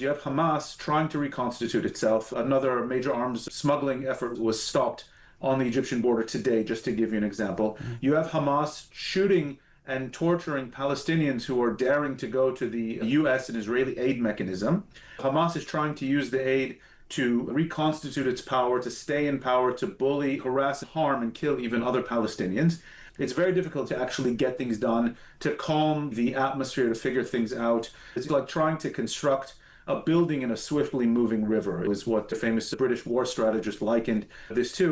You have Hamas trying to reconstitute itself. Another major arms smuggling effort was stopped on the Egyptian border today, just to give you an example. You have Hamas shooting and torturing Palestinians who are daring to go to the US and Israeli aid mechanism. Hamas is trying to use the aid to reconstitute its power, to stay in power, to bully, harass, harm, and kill even other Palestinians. It's very difficult to actually get things done, to calm the atmosphere, to figure things out. It's like trying to construct a building in a swiftly moving river, is what the famous British war strategist likened this to.